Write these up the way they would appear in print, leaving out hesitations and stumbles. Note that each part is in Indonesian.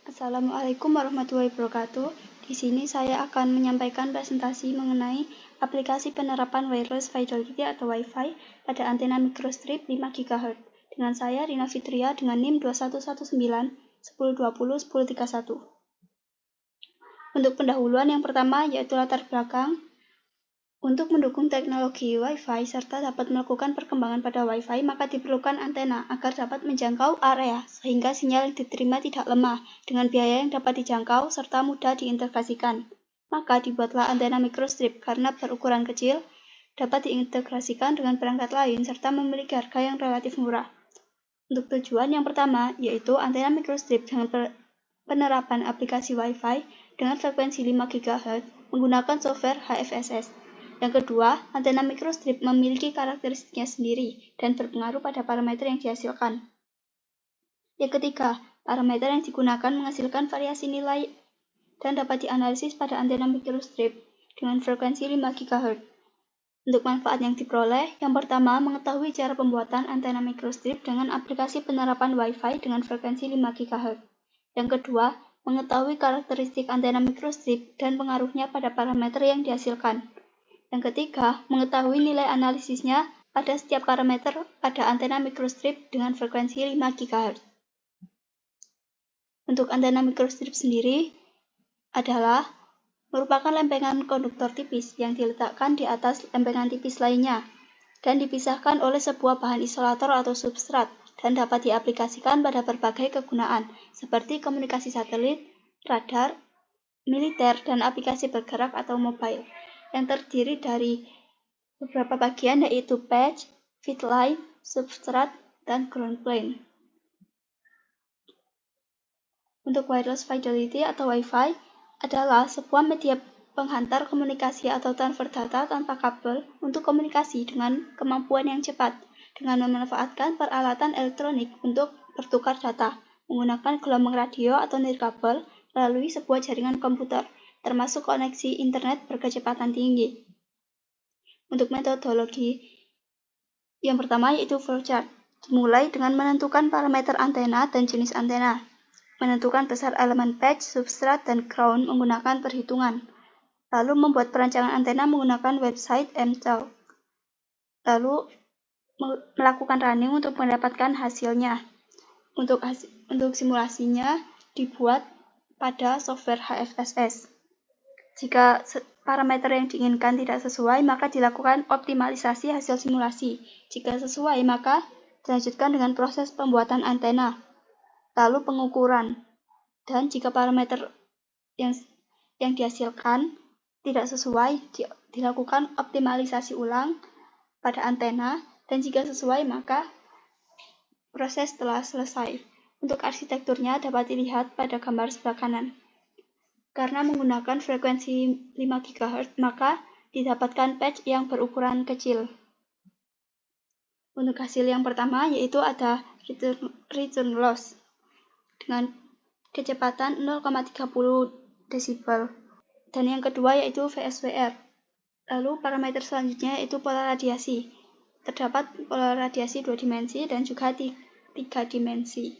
Assalamualaikum warahmatullahi wabarakatuh. Di sini saya akan menyampaikan presentasi mengenai aplikasi penerapan wireless fidelity atau Wi-Fi pada antena microstrip 5 GHz. Dengan saya Rina Fitria dengan NIM 2119 1020 1031. Untuk pendahuluan yang pertama yaitu latar belakang. Untuk mendukung teknologi Wi-Fi serta dapat melakukan perkembangan pada Wi-Fi, maka diperlukan antena agar dapat menjangkau area, sehingga sinyal yang diterima tidak lemah, dengan biaya yang dapat dijangkau serta mudah diintegrasikan. Maka dibuatlah antena microstrip karena berukuran kecil, dapat diintegrasikan dengan perangkat lain, serta memiliki harga yang relatif murah. Untuk tujuan yang pertama, yaitu antena microstrip dengan penerapan aplikasi Wi-Fi dengan frekuensi 5 GHz menggunakan software HFSS. Yang kedua, antena microstrip memiliki karakteristiknya sendiri dan berpengaruh pada parameter yang dihasilkan. Yang ketiga, parameter yang digunakan menghasilkan variasi nilai dan dapat dianalisis pada antena microstrip dengan frekuensi 5 GHz. Untuk manfaat yang diperoleh, yang pertama, mengetahui cara pembuatan antena microstrip dengan aplikasi penerapan Wi-Fi dengan frekuensi 5 GHz. Yang kedua, mengetahui karakteristik antena microstrip dan pengaruhnya pada parameter yang dihasilkan. Yang ketiga, mengetahui nilai analisisnya pada setiap parameter pada antena microstrip dengan frekuensi 5 GHz. Untuk antena microstrip sendiri adalah merupakan lempengan konduktor tipis yang diletakkan di atas lempengan tipis lainnya dan dipisahkan oleh sebuah bahan isolator atau substrat dan dapat diaplikasikan pada berbagai kegunaan seperti komunikasi satelit, radar, militer, dan aplikasi bergerak atau mobile yang terdiri dari beberapa bagian yaitu patch, feed line, substrat, dan ground plane. Untuk wireless fidelity atau Wi-Fi adalah sebuah media penghantar komunikasi atau transfer data tanpa kabel untuk komunikasi dengan kemampuan yang cepat dengan memanfaatkan peralatan elektronik untuk bertukar data menggunakan gelombang radio atau nirkabel melalui sebuah jaringan komputer, termasuk koneksi internet berkecepatan tinggi. Untuk metodologi yang pertama yaitu flowchart, dimulai dengan menentukan parameter antena dan jenis antena, menentukan besar elemen patch, substrat, dan ground menggunakan perhitungan, lalu membuat perancangan antena menggunakan website MTEL, lalu melakukan running untuk mendapatkan hasilnya. Untuk simulasinya dibuat pada software HFSS. Jika parameter yang diinginkan tidak sesuai, maka dilakukan optimalisasi hasil simulasi. Jika sesuai, maka dilanjutkan dengan proses pembuatan antena, lalu pengukuran. Dan jika parameter yang dihasilkan tidak sesuai, dilakukan optimalisasi ulang pada antena, dan jika sesuai, maka proses telah selesai. Untuk arsitekturnya dapat dilihat pada gambar sebelah kanan. Karena menggunakan frekuensi 5 GHz, maka didapatkan patch yang berukuran kecil. Untuk hasil yang pertama yaitu ada return loss dengan kecepatan 0,30 desibel. Dan yang kedua yaitu VSWR. Lalu parameter selanjutnya yaitu pola radiasi. Terdapat pola radiasi 2 dimensi dan juga 3 dimensi.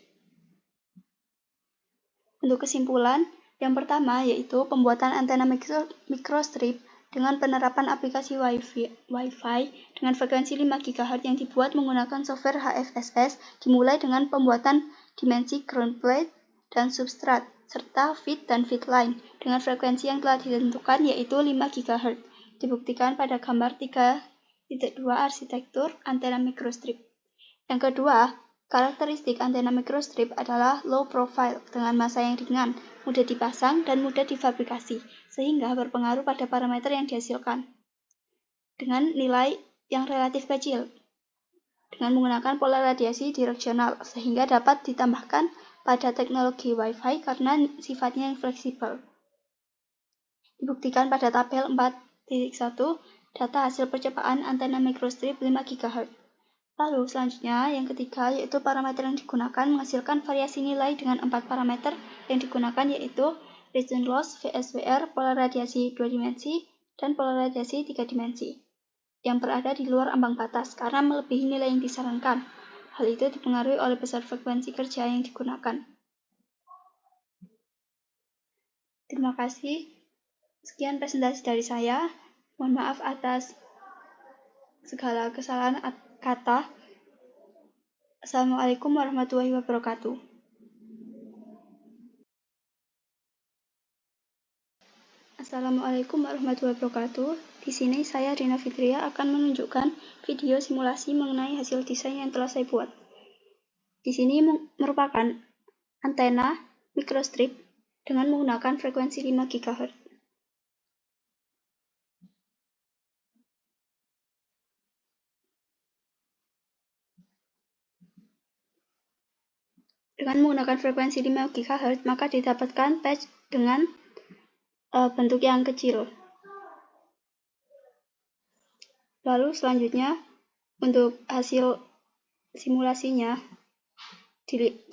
Untuk kesimpulan, yang pertama yaitu pembuatan antena microstrip dengan penerapan aplikasi Wi-Fi dengan frekuensi 5 GHz yang dibuat menggunakan software HFSS dimulai dengan pembuatan dimensi ground plate dan substrat serta feed dan feed line dengan frekuensi yang telah ditentukan yaitu 5 GHz. Dibuktikan pada gambar 3.2 arsitektur antena microstrip. Yang kedua, karakteristik antena microstrip adalah low profile dengan massa yang ringan, mudah dipasang dan mudah difabrikasi, sehingga berpengaruh pada parameter yang dihasilkan. Dengan nilai yang relatif kecil, dengan menggunakan pola radiasi direksional, sehingga dapat ditambahkan pada teknologi Wi-Fi karena sifatnya yang fleksibel. Dibuktikan pada tabel 4.1 data hasil percobaan antena microstrip 5 GHz. Lalu selanjutnya yang ketiga yaitu parameter yang digunakan menghasilkan variasi nilai dengan 4 parameter yang digunakan yaitu return loss, VSWR, pola radiasi 2 dimensi, dan pola radiasi 3 dimensi yang berada di luar ambang batas karena melebihi nilai yang disarankan. Hal itu dipengaruhi oleh besar frekuensi kerja yang digunakan. Terima kasih. Sekian presentasi dari saya. Mohon maaf atas segala kesalahan kata. Assalamualaikum warahmatullahi wabarakatuh. Assalamualaikum warahmatullahi wabarakatuh. Di sini saya Rina Fitria akan menunjukkan video simulasi mengenai hasil desain yang telah saya buat. Di sini merupakan antena microstrip dengan menggunakan frekuensi 5 GHz. Dengan menggunakan frekuensi 5 GHz, maka didapatkan patch dengan bentuk yang kecil. Lalu selanjutnya, untuk hasil simulasinya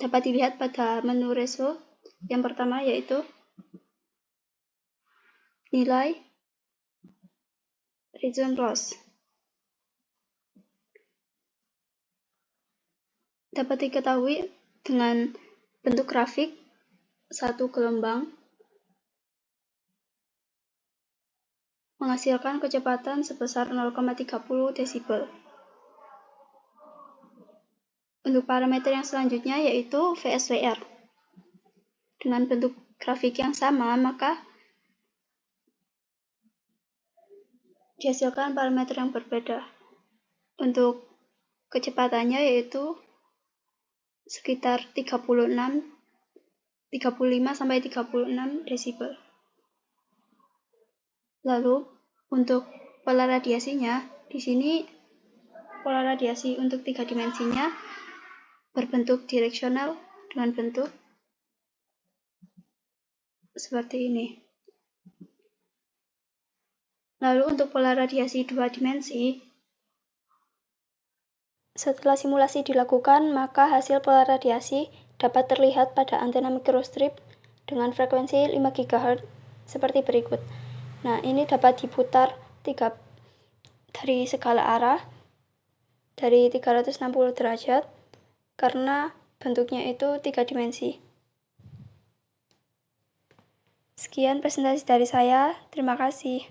dapat dilihat pada menu result. Yang pertama yaitu nilai region loss. Dapat diketahui dengan bentuk grafik satu gelombang menghasilkan kecepatan sebesar 0,30 desibel. Untuk parameter yang selanjutnya yaitu VSWR. Dengan bentuk grafik yang sama, maka dihasilkan parameter yang berbeda. Untuk kecepatannya yaitu sekitar 35 sampai 36 desibel. Lalu untuk pola radiasinya, di sini pola radiasi untuk 3 dimensinya berbentuk direksional dengan bentuk seperti ini. Lalu untuk pola radiasi 2 dimensi, setelah simulasi dilakukan, maka hasil pola radiasi dapat terlihat pada antena microstrip dengan frekuensi 5 GHz seperti berikut. Nah, ini dapat diputar dari segala arah, dari 360 derajat, karena bentuknya itu 3 dimensi. Sekian presentasi dari saya, terima kasih.